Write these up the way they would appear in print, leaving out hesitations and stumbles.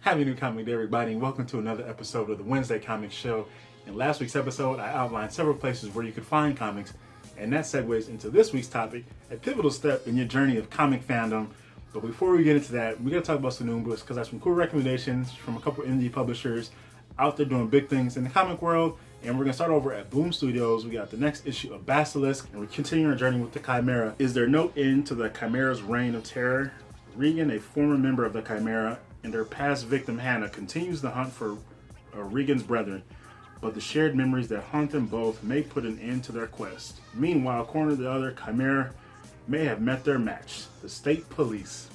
Happy New Comic Day, everybody, and welcome to another episode of the Wednesday Comic Show. In last week's episode, I outlined several places where you could find comics, and that segues into this week's topic, a pivotal step in your journey of comic fandom. But before we get into that, we got to talk about some new books, because I have some cool recommendations from a couple indie publishers out there doing big things in the comic world. And we're going to start over at Boom Studios. We got the next issue of Basilisk, and we're continuing our journey with the Chimera. Is there no end to the Chimera's reign of terror? Regan, a former member of the Chimera, and her past victim Hannah continues the hunt for Regan's brethren, but the shared memories that haunt them both may put an end to their quest. Meanwhile, according to the other, Chimera may have met their match, the state police.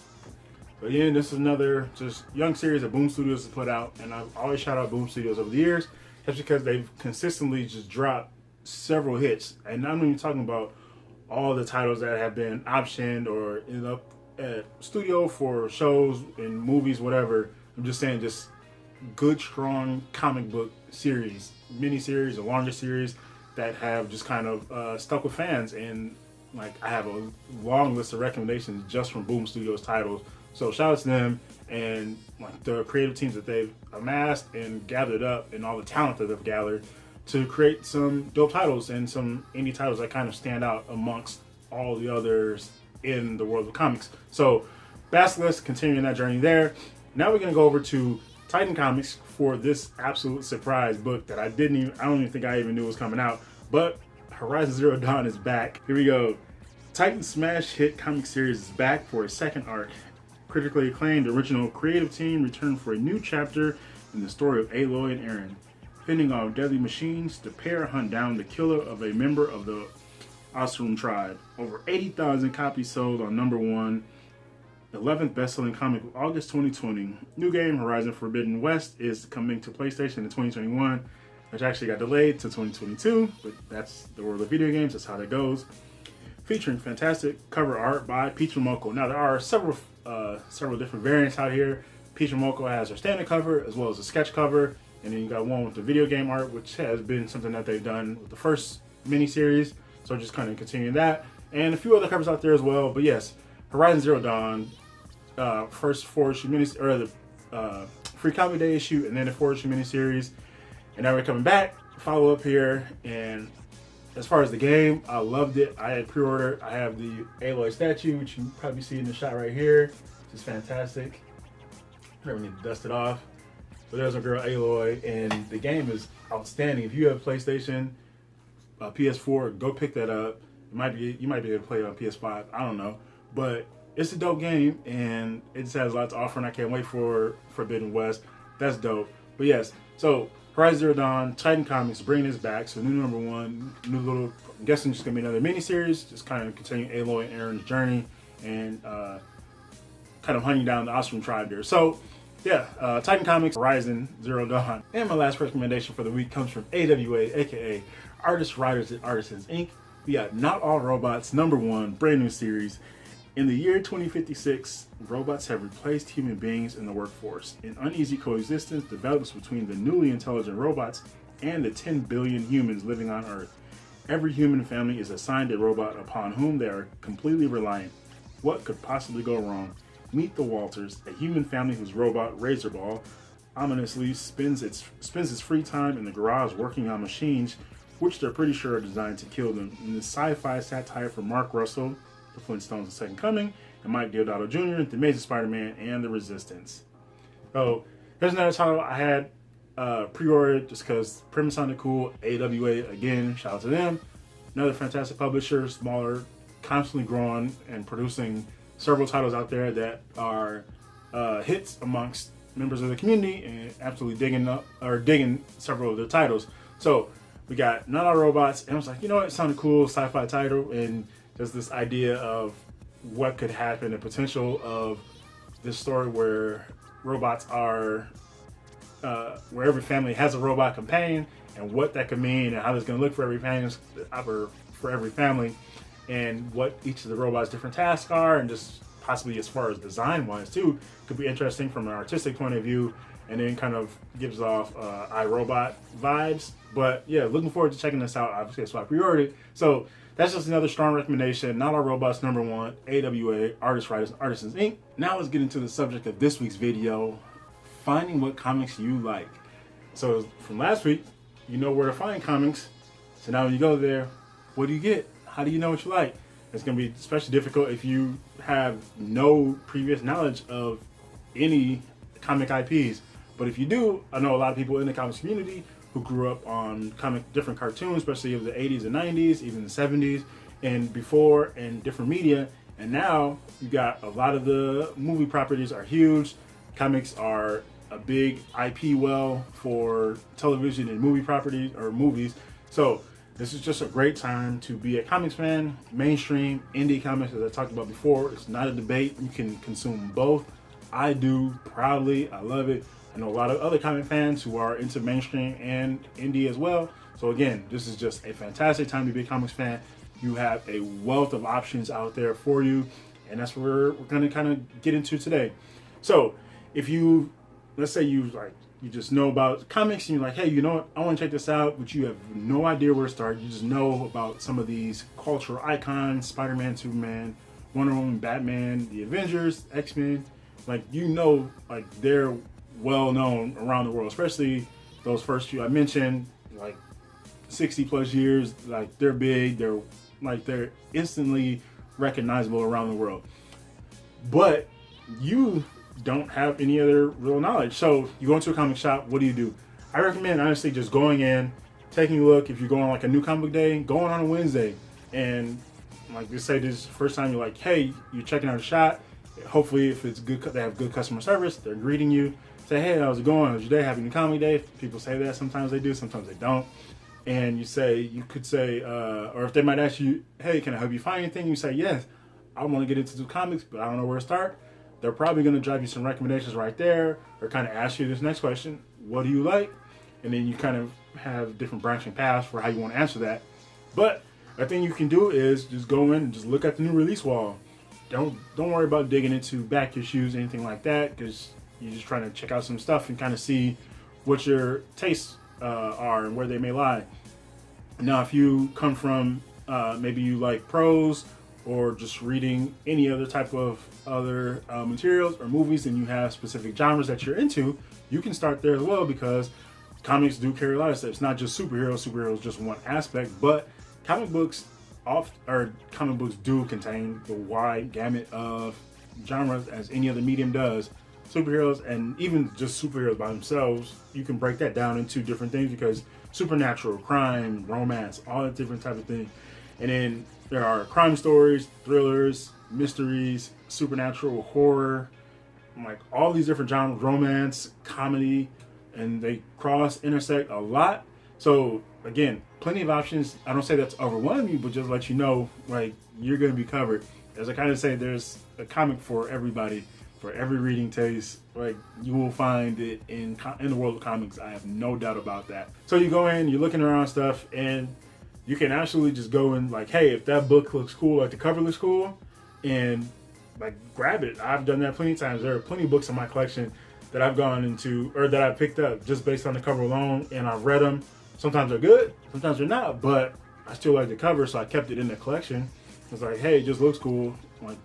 But again, this is another just young series that Boom Studios has put out, and I've always shout out Boom Studios over the years, just because they've consistently just dropped several hits. And I'm not even talking about all the titles that have been optioned or at studio for shows and movies, whatever. I'm just saying, just good, strong comic book series, mini-series or longer series that have just kind of stuck with fans. And like, I have a long list of recommendations just from Boom Studios titles. So shout out to them and like the creative teams that they've amassed and gathered up, and all the talent that they've gathered to create some dope titles and some indie titles that kind of stand out amongst all the others in the world of comics. So Basilisk, continuing that journey there. Now we're going to go over to Titan Comics for this absolute surprise book that I don't even think I even knew was coming out. But Horizon Zero Dawn is back. Here we go. Titan smash hit comic series is back for a second arc. Critically acclaimed original creative team returned for a new chapter in the story of Aloy and Eren. Fending off deadly machines, the pair hunt down the killer of a member of the Osrum tribe. Over 80,000 copies sold on #1, 11th best-selling comic of August 2020. New game Horizon Forbidden West is coming to PlayStation in 2021, which actually got delayed to 2022, but that's the world of video games, that's how that goes. Featuring fantastic cover art by Peach Momoko. Now there are several different variants out here. Peach Momoko has her standard cover as well as a sketch cover, and then you got one with the video game art, which has been something that they've done with the first miniseries. So just kind of continuing that, and a few other covers out there as well. But yes, Horizon Zero Dawn, first 4-issue miniseries, or the free comic day issue, and then the 4-issue miniseries. And now we're coming back, follow up here. And as far as the game, I loved it. I had pre-ordered. I have the Aloy statue, which you can probably see in the shot right here. This is fantastic. Never need to dust it off. But there's our girl Aloy, and the game is outstanding. If you have PlayStation, PS4, go pick that up. You might be able to play it on PS5. I don't know, but it's a dope game, and it just has a lot to offer. And I can't wait for Forbidden West. That's dope. But yes, so Horizon Zero Dawn, Titan Comics bringing this back. So new #1, new little. I'm guessing it's gonna be another miniseries, just kind of continuing Aloy and Eren's journey and kind of hunting down the Osrum tribe there. So yeah, Titan Comics, Horizon Zero Dawn. And my last recommendation for the week comes from AWA, aka Artists, Writers, and Artisans, Inc. We got Not All Robots, #1, brand new series. In the year 2056, robots have replaced human beings in the workforce. An uneasy coexistence develops between the newly intelligent robots and the 10 billion humans living on Earth. Every human family is assigned a robot upon whom they are completely reliant. What could possibly go wrong? Meet the Walters, a human family whose robot, Razorball, ominously spends its free time in the garage working on machines which they're pretty sure are designed to kill them. In this sci-fi satire from Mark Russell, The Flintstones: The Second Coming, and Mike Deodato Jr., The Amazing Spider-Man, and The Resistance. So there's another title I had pre-ordered just because the premise sounded cool. AWA, again, shout out to them. Another fantastic publisher, smaller, constantly growing and producing several titles out there that are hits amongst members of the community, and absolutely digging several of their titles. So we got Not All Robots, and I was like, you know what, it sounded cool, sci-fi title, and just this idea of what could happen, the potential of this story where robots are, where every family has a robot companion, and what that could mean, and how it's going to look for every family, and what each of the robots' different tasks are, and just possibly as far as design-wise too, could be interesting from an artistic point of view, and then kind of gives off iRobot vibes. But yeah, looking forward to checking this out. Obviously, that's why I pre-ordered it. So that's just another strong recommendation. Not All Robots, #1, AWA, Artists, Writers, and Artisans, Inc. Now let's get into the subject of this week's video. finding what comics you like. So from last week, you know where to find comics. So now when you go there, what do you get? How do you know what you like? It's going to be especially difficult if you have no previous knowledge of any comic IPs. But if you do, I know a lot of people in the comics community who grew up on different cartoons, especially of the 80s and 90s, even the 70s, and before, and different media. And now you got a lot of the movie properties are huge. Comics are a big IP well for television and movie properties or movies. So this is just a great time to be a comics fan. Mainstream, indie comics, as I talked about before, it's not a debate. You can consume both. I do proudly. I love it. I know a lot of other comic fans who are into mainstream and indie as well. So again, this is just a fantastic time to be a comics fan. You have a wealth of options out there for you, and that's what we're going to kind of get into today. So if you, let's say you just know about comics and you're like, hey, you know what, I want to check this out, but you have no idea where to start. You just know about some of these cultural icons, Spider-Man, Superman, Wonder Woman, Batman, the Avengers, X-Men. Like, you know, like they're well known around the world, especially those first few I mentioned, like 60 plus years. Like, they're big, they're instantly recognizable around the world. But you don't have any other real knowledge. So you go into a comic shop, what do? I recommend honestly just going in, taking a look. If you're going on like a new comic book day, going on a Wednesday, and like just say this first time you're like, hey, you're checking out a shop. Hopefully if it's good, they have good customer service, they're greeting you. Say, hey, how's it going? How's your day? Happy New Comic Day. People say that. Sometimes they do, sometimes they don't. And you could say, or if they might ask you, hey, can I help you find anything? You say, yes, I want to get into the comics, but I don't know where to start. They're probably going to drive you some recommendations right there, or kind of ask you this next question, what do you like? And then you kind of have different branching paths for how you want to answer that. But a thing you can do is just go in and just look at the new release wall. Don't worry about digging into back issues, anything like that, because you're just trying to check out some stuff and kind of see what your tastes are and where they may lie. Now, if you come from maybe you like prose or just reading any other type of other materials or movies, and you have specific genres that you're into, you can start there as well, because comics do carry a lot of stuff. It's not just superheroes. Superheroes is just one aspect, but comic books do contain the wide gamut of genres as any other medium does. Superheroes, and even just superheroes by themselves, you can break that down into different things, because supernatural, crime, romance, all that different type of thing. And then there are crime stories, thrillers, mysteries, supernatural, horror, like all these different genres, romance, comedy, and they intersect a lot. So again, plenty of options. I don't say that's overwhelming, but just let you know, like, you're going to be covered. As I kind of say, there's a comic for everybody, for every reading taste. Like, you will find it in the world of comics. I have no doubt about that. So you go in, you're looking around stuff, and you can absolutely just go in like, hey, if that book looks cool, like the cover looks cool, and like grab it. I've done that plenty of times. There are plenty of books in my collection that I've gone into, or that I picked up just based on the cover alone, and I've read them. Sometimes they're good, sometimes they're not, but I still like the cover, so I kept it in the collection. It's like, hey, it just looks cool. Like,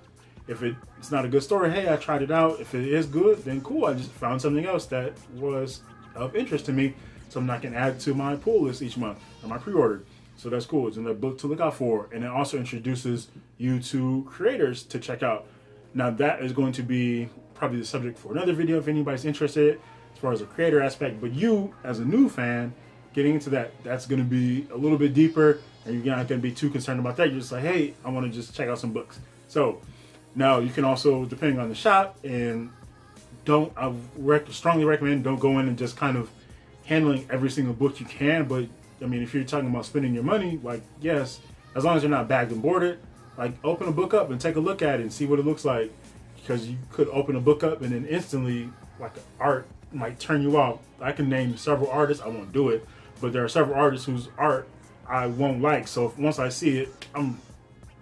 if it's not a good story, hey, I tried it out. If it is good, then cool. I just found something else that was of interest to me, something I can add to my pull list each month, or my pre-order. So that's cool. It's another book to look out for. And it also introduces you to creators to check out. Now, that is going to be probably the subject for another video if anybody's interested as far as the creator aspect. But you, as a new fan, getting into that's going to be a little bit deeper, and you're not going to be too concerned about that. You're just like, hey, I want to just check out some books. So now you can also, depending on the shop, and I strongly recommend don't go in and just kind of handling every single book you can. But I mean, if you're talking about spending your money, like, yes, as long as you're not bagged and boarded, like, open a book up and take a look at it and see what it looks like. Because you could open a book up and then instantly, like, art might turn you off. I can name several artists. I won't do it, but there are several artists whose art I won't like. So once I see it, I'm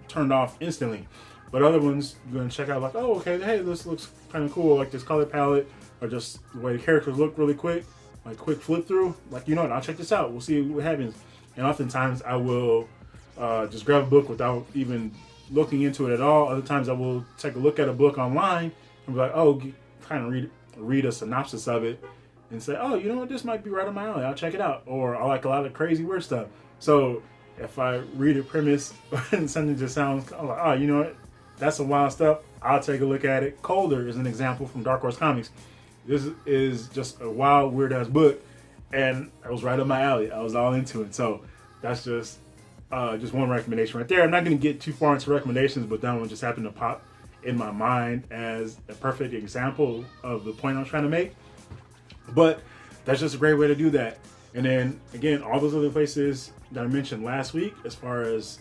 turned off instantly. But other ones, you're going to check out like, oh, okay, hey, this looks kind of cool. Like this color palette, or just the way the characters look really quick. Like quick flip through, like, you know what, I'll check this out. We'll see what happens. And oftentimes I will just grab a book without even looking into it at all. Other times I will take a look at a book online and be like, oh, kind of read it. read a synopsis of it and say, oh, you know what, this might be right on my alley, I'll check it out. Or I like a lot of crazy weird stuff. So if I read a premise and something just sounds like, oh, you know what, that's some wild stuff, I'll take a look at it. Colder is an example from Dark Horse Comics. This is just a wild, weird ass book, and it was right up my alley. I was all into it. So that's just one recommendation right there. I'm not going to get too far into recommendations, but that one just happened to pop in my mind as a perfect example of the point I'm trying to make. But that's just a great way to do that. And then again, all those other places that I mentioned last week, as far as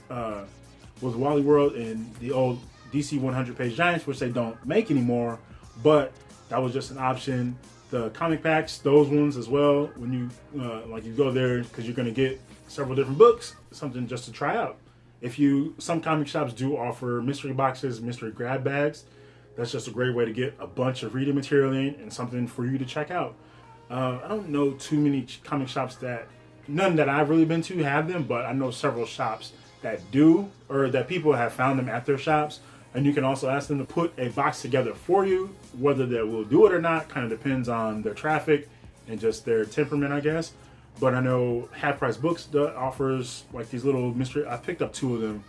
was Wally World and the old DC 100 page giants, which they don't make anymore, but that was just an option. The comic packs, those ones as well, when you you go there, because you're going to get several different books, something just to try out. Some comic shops do offer mystery boxes, mystery grab bags. That's just a great way to get a bunch of reading material in and something for you to check out. I don't know too many comic shops none that I've really been to have them, but I know several shops that do, or that people have found them at their shops. And you can also ask them to put a box together for you. Whether they will do it or not kind of depends on their traffic and just their temperament, I guess. But I know Half Price Books offers like these little mystery. I picked up 2 of them.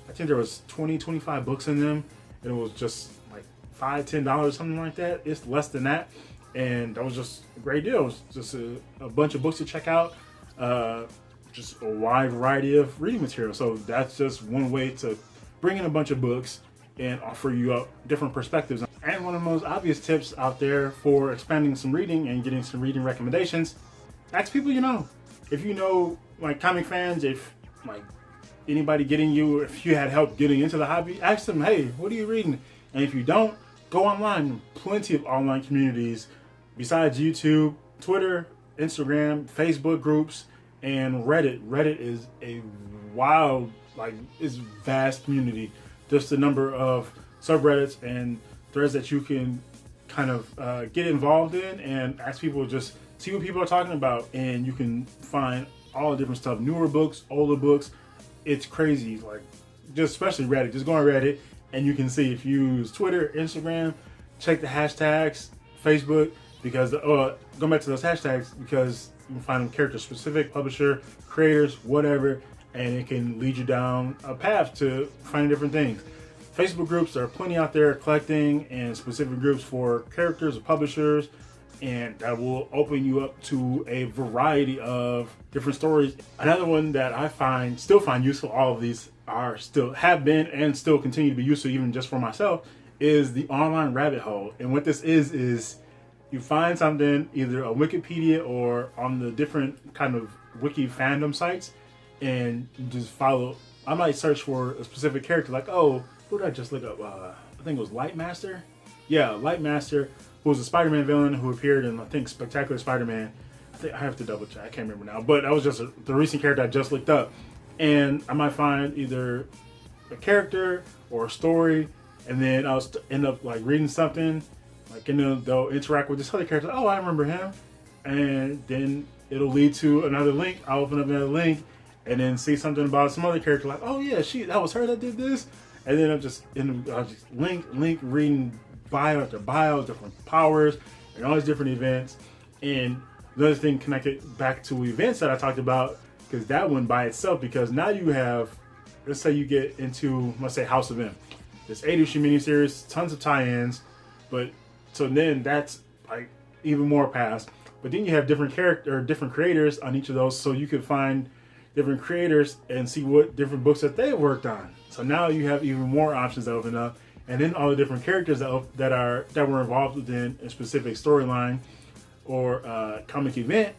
I think there was 25 books in them, and it was just like $5-10, something like that. It's less than that, and that was just a great deal. It was just a bunch of books to check out. Just a wide variety of reading material. So that's just one way to bring in a bunch of books and offer you up different perspectives. And one of the most obvious tips out there for expanding some reading and getting some reading recommendations, ask people you know. If you know, like, comic fans, if like anybody if you had help getting into the hobby, ask them, hey, what are you reading? And if you don't, go online. Plenty of online communities besides YouTube, Twitter, Instagram, Facebook groups, and Reddit. Reddit is a wild, it's vast community. Just the number of subreddits and threads that you can kind of get involved in and ask people, just see what people are talking about, and you can find all the different stuff, newer books, older books. It's crazy, just especially Reddit. Just go on Reddit and you can see, if you use Twitter, Instagram, check the hashtags, Facebook, because go back to those hashtags, because you can find them character specific, publisher, creators, whatever, and it can lead you down a path to finding different things. Facebook groups, there are plenty out there collecting, and specific groups for characters or publishers, and that will open you up to a variety of different stories. Another one that I still find useful, all of these have been and still continue to be useful even just for myself, is the online rabbit hole. And what this is you find something, either a Wikipedia or on the different kind of wiki fandom sites, and you just follow. I might search for a specific character, like, oh, who did I just look up? I think it was Lightmaster. Yeah, Lightmaster, who was a Spider-Man villain who appeared in, I think, Spectacular Spider-Man. I have to double check. I can't remember now. But that was just the recent character I just looked up. And I might find either a character or a story, and then I'll end up reading something, and then they'll interact with this other character. Oh, I remember him. And then it'll lead to another link. I'll open up another link and then see something about some other character, like, oh yeah, that was her that did this. And then I'll just link reading bio after bio, different powers and all these different events. And another thing connected back to events that I talked about, because that one by itself, because now you have, let's say you get into, let's say, House of M. This 8-issue miniseries, tons of tie-ins, but so then that's even more past. But then you have different creators on each of those, so you could find different creators and see what different books that they worked on. So now you have even more options that open up, and then all the different characters that were involved within a specific storyline or comic event.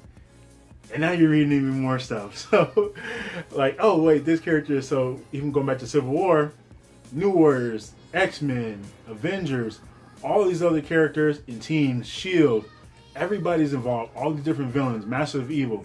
And now you're reading even more stuff. So, oh wait, this character. So even going back to Civil War, New Warriors, X-Men, Avengers, all these other characters in teams, S.H.I.E.L.D., everybody's involved. All these different villains, Master of Evil.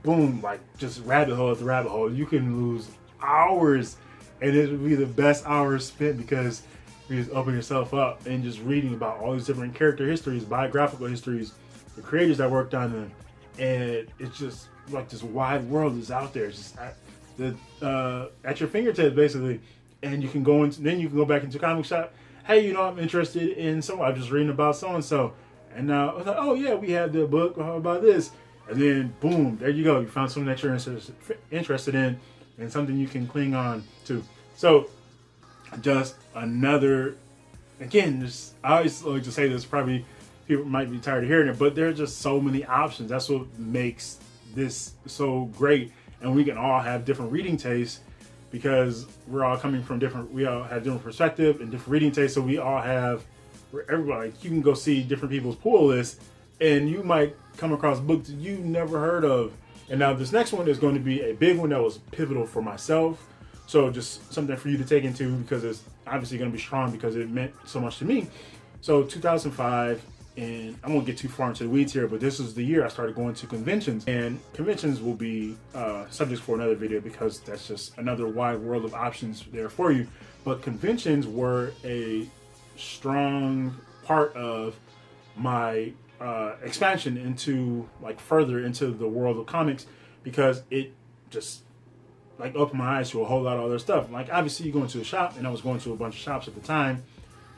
Boom, just rabbit hole after rabbit hole. You can lose hours, and it would be the best hours spent, because you just open yourself up and just reading about all these different character histories, biographical histories, the creators that worked on them. And it's just this wide world is out there. It's just at your fingertips, basically. And you can go back into a comic shop. Hey, I'm interested in I'm just reading about so-and-so. And now I was like, oh yeah, we had the book about this. And then boom, there you go. You found something that you're interested in and something you can cling on to. So just another, again, just, I always like to say this, probably people might be tired of hearing it, but there are just so many options. That's what makes this so great. And we can all have different reading tastes because we're all coming from different, we all have different perspective and different reading tastes. So we all have, where everybody, like, you can go see different people's pull lists and you might come across books you never heard of. And now this next one is going to be a big one that was pivotal for myself. So just something for you to take into, because it's obviously going to be strong because it meant so much to me. So 2005, and I won't get too far into the weeds here, but this is the year I started going to conventions. And conventions will be subjects for another video because that's just another wide world of options there for you. But conventions were a strong part of my expansion into, like, further into the world of comics, because it just like opened my eyes to a whole lot of other stuff. Like, obviously you go into a shop, and I was going to a bunch of shops at the time,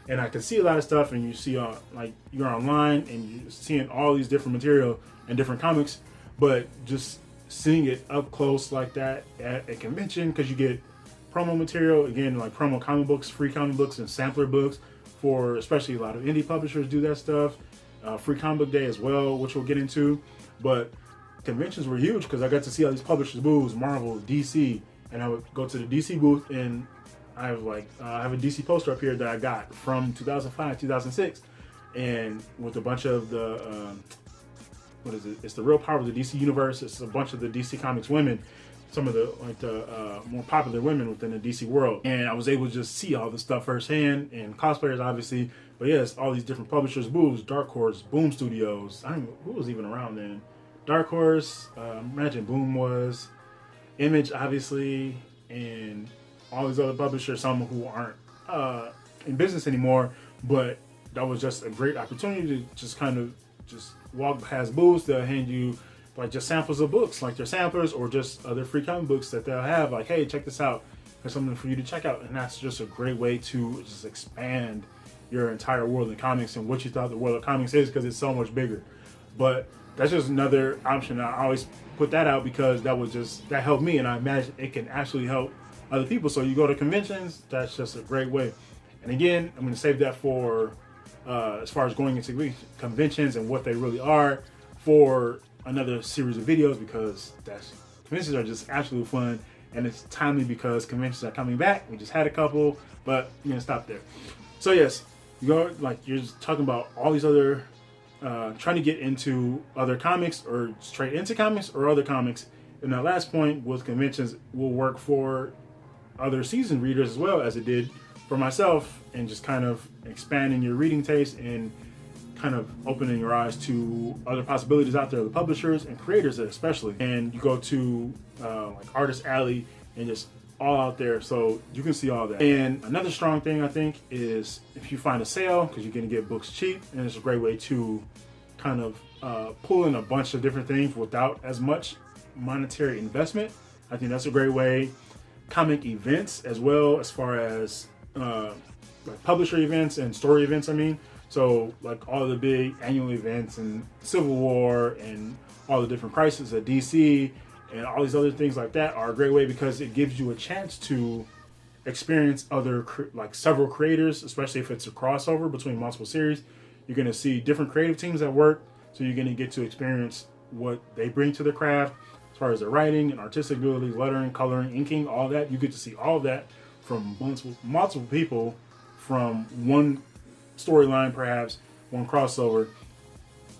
and I could see a lot of stuff, and you see like, you're online and you're seeing all these different material and different comics, but just seeing it up close like that at a convention, because you get promo material, again, like promo comic books, free comic books, and sampler books for, especially a lot of indie publishers do that stuff. Free comic book day as well, which we'll get into. But conventions were huge because I got to see all these publishers' booths, Marvel, DC, and I would go to the DC booth, and I have I have a DC poster up here that I got from 2005, 2006, and with a bunch of the what is it? It's the real power of the DC universe. It's a bunch of the DC Comics women, some of the more popular women within the DC world, and I was able to just see all the stuff firsthand, and cosplayers obviously. But yes, all these different publishers' booths, Dark Horse, Boom Studios. I don't know who was even around then. Dark Horse, imagine Boom was, Image obviously, and all these other publishers, some who aren't in business anymore. But that was just a great opportunity to just kind of just walk past booths. They'll hand you like just samples of books, like their samplers, or just other free comic books that they'll have. Like, hey, check this out. There's something for you to check out, and that's just a great way to just expand your entire world of comics and what you thought the world of comics is, because it's so much bigger. But that's just another option. I always put that out because that helped me, and I imagine it can actually help other people. So you go to conventions, that's just a great way. And again, I'm going to save that for as far as going into conventions and what they really are for another series of videos, because conventions are just absolutely fun, and it's timely because conventions are coming back. We just had a couple, but we're going to stop there. So yes, you're just talking about all these other, trying to get into other comics or straight into comics or other comics. And that last point with conventions will work for other seasoned readers as well as it did for myself, and just kind of expanding your reading taste and kind of opening your eyes to other possibilities out there, the publishers and creators especially. And you go to like Artist Alley and just all out there, so you can see all that. And another strong thing I think is if you find a sale, because you're going to get books cheap, and it's a great way to kind of pull in a bunch of different things without as much monetary investment. I think that's a great way. Comic events as well, as far as like publisher events and story events, I mean. So like all the big annual events and Civil War and all the different crises at DC and all these other things like that are a great way, because it gives you a chance to experience several creators, especially if it's a crossover between multiple series. You're going to see different creative teams at work, so you're going to get to experience what they bring to the craft as far as their writing and artistic abilities, lettering, coloring, inking, all that. You get to see all of that from multiple people from one storyline, perhaps one crossover.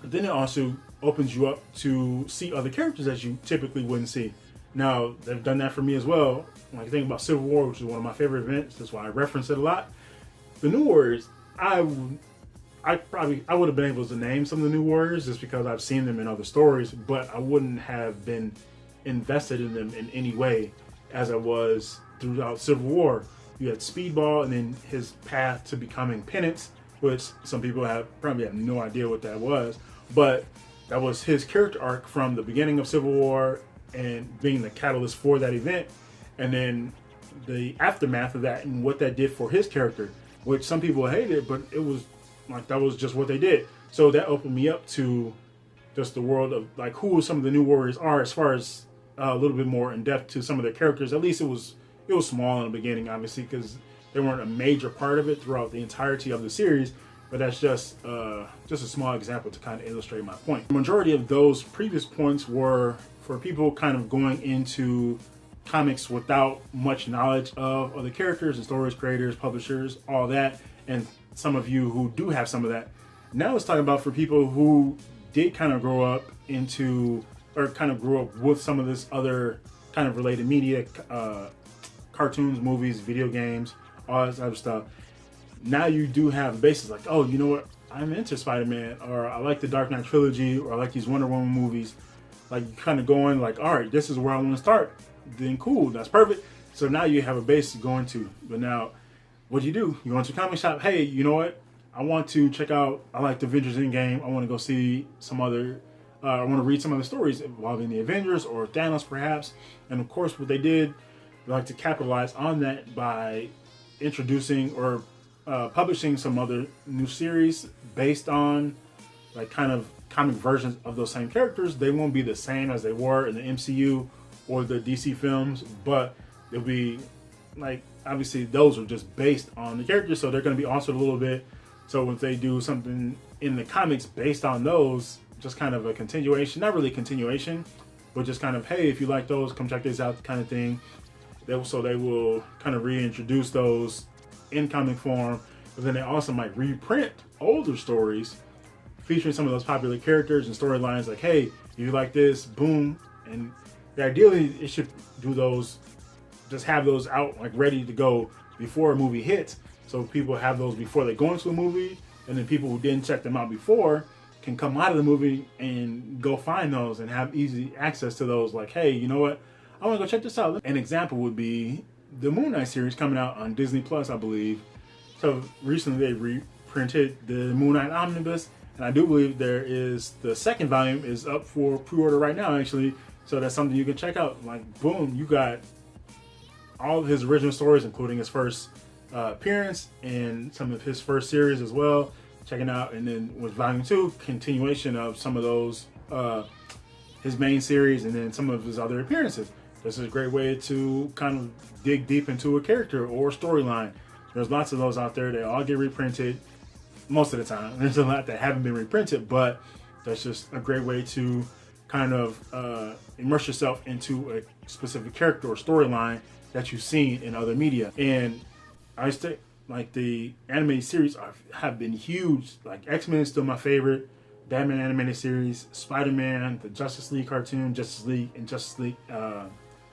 But then it also opens you up to see other characters that you typically wouldn't see. Now, they've done that for me as well. When I think about Civil War, which is one of my favorite events, that's why I reference it a lot. The New Warriors, I would have been able to name some of the New Warriors just because I've seen them in other stories, but I wouldn't have been invested in them in any way as I was throughout Civil War. You had Speedball, and then his path to becoming Penance, which some people probably have no idea what that was, but that was his character arc from the beginning of Civil War and being the catalyst for that event, and then the aftermath of that and what that did for his character, which some people hated, but it was like that was just what they did. So that opened me up to just the world of like who some of the new warriors are, as far as a little bit more in depth to some of their characters. At least it was small in the beginning, obviously, because they weren't a major part of it throughout the entirety of the series. But that's just a small example to kind of illustrate my point. The majority of those previous points were for people kind of going into comics without much knowledge of other characters and stories, creators, publishers, all that, and some of you who do have some of that. Now let's talk about for people who did kind of grow up into, or kind of grew up with some of this other kind of related media, cartoons, movies, video games, all that type of stuff. Now you do have a basis like, oh, you know what, I'm into Spider-Man, or I like the Dark Knight trilogy, or I like these Wonder Woman movies. Like, you kind of going like, all right, this is where I want to start. Then cool, that's perfect. So now you have a base to go into. But now, what do? You go into a comic shop. Hey, you know what? I want to check out, I like the Avengers Endgame. I want to go see some other, I want to read some other stories involving the Avengers or Thanos perhaps. And of course, what they did, they like to capitalize on that by introducing or publishing some other new series based on like kind of comic versions of those same characters. They won't be the same as they were in the MCU or the DC films, but they'll be like, obviously those are just based on the characters, so they're going to be altered a little bit. So if they do something in the comics based on those, just kind of a continuation, not really a continuation, but just kind of, hey, if you like those, come check this out kind of thing. So they will kind of reintroduce those in comic form, but then they also might reprint older stories featuring some of those popular characters and storylines like, hey, you like this, boom. And ideally, it should do those, just have those out like ready to go before a movie hits. So people have those before they go into a movie, and then people who didn't check them out before can come out of the movie and go find those and have easy access to those. Like, hey, you know what? I want to go check this out. An example would be the Moon Knight series coming out on Disney Plus, I believe. So recently they reprinted the Moon Knight Omnibus, and I do believe there is the second volume is up for pre-order right now, actually. So that's something you can check out. Like, boom, you got all of his original stories, including his first appearance and some of his first series as well. Checking out, and then with volume 2, continuation of some of those, his main series, and then some of his other appearances. This is a great way to kind of dig deep into a character or storyline. There's lots of those out there. They all get reprinted most of the time. There's a lot that haven't been reprinted, but that's just a great way to kind of immerse yourself into a specific character or storyline that you've seen in other media. And I think like the animated series have been huge. Like X-Men is still my favorite. Batman animated series, Spider-Man, the Justice League cartoon, Justice League, and Justice League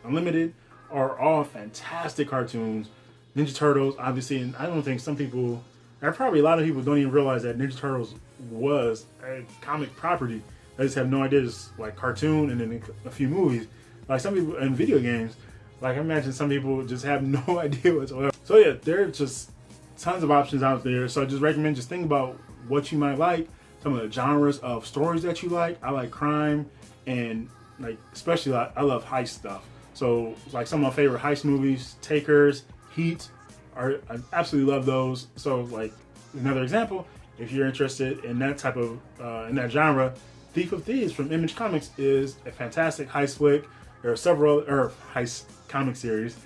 Unlimited are all fantastic cartoons. Ninja Turtles, obviously, and I don't think some people, or probably a lot of people don't even realize that Ninja Turtles was a comic property. They just have no idea it's like cartoon and then a few movies. Like some people in video games, like I imagine some people just have no idea whatsoever. So yeah, there's just tons of options out there. So I just recommend just think about what you might like, some of the genres of stories that you like. I like crime and like especially I love heist stuff. So like some of my favorite heist movies, Takers, Heat, I absolutely love those. So like another example, if you're interested in that type of in that genre, Thief of Thieves from Image Comics is a fantastic heist flick. There are several heist comic series,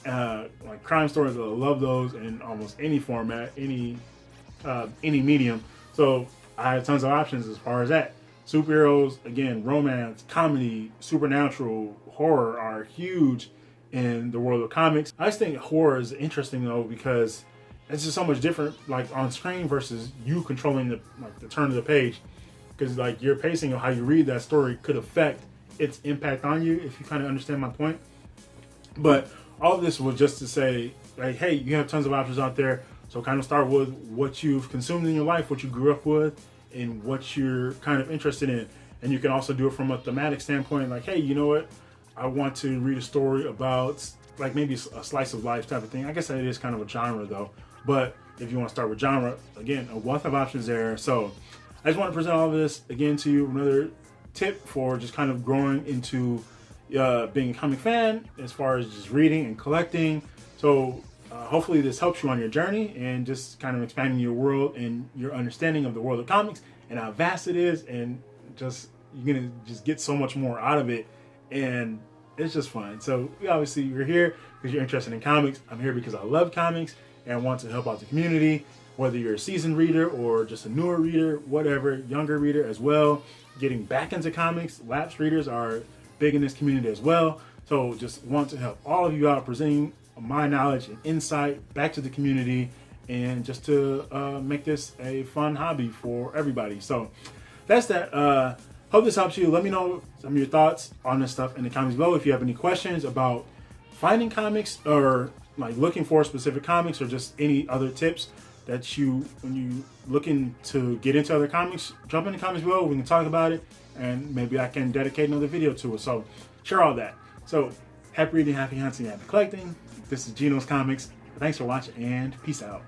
like crime stories. I love those in almost any format, any medium. So I have tons of options as far as that. Superheroes, again, romance, comedy, supernatural, horror are huge in the world of comics. I just think horror is interesting though because it's just so much different, like on screen versus you controlling the turn of the page. Because like your pacing of how you read that story could affect its impact on you, if you kind of understand my point. But all of this was just to say, like, hey, you have tons of options out there. So kind of start with what you've consumed in your life, what you grew up with, and what you're kind of interested in. And you can also do it from a thematic standpoint, like, hey, you know what? I want to read a story about, like, maybe a slice of life type of thing. I guess that is kind of a genre, though. But if you want to start with genre, again, a wealth of options there. So I just want to present all of this again to you. Another tip for just kind of growing into being a comic fan as far as just reading and collecting. So hopefully this helps you on your journey and just kind of expanding your world and your understanding of the world of comics and how vast it is, and just you're gonna just get so much more out of it, and it's just fun. So we're here because you're interested in comics. I'm here because I love comics and I want to help out the community, whether you're a seasoned reader or just a newer reader, whatever, younger reader as well. Getting back into comics, lapsed readers are big in this community as well. So just want to help all of you out, presenting my knowledge and insight back to the community, and just to make this a fun hobby for everybody. So that's that. Hope this helps you. Let me know some of your thoughts on this stuff in the comments below. If you have any questions about finding comics, or like looking for specific comics, or just any other tips that when you looking to get into other comics, jump in the comments below. We can talk about it, and maybe I can dedicate another video to it. So share all that. So happy reading, happy hunting, happy collecting. This is Geno's Comics. Thanks for watching, and peace out.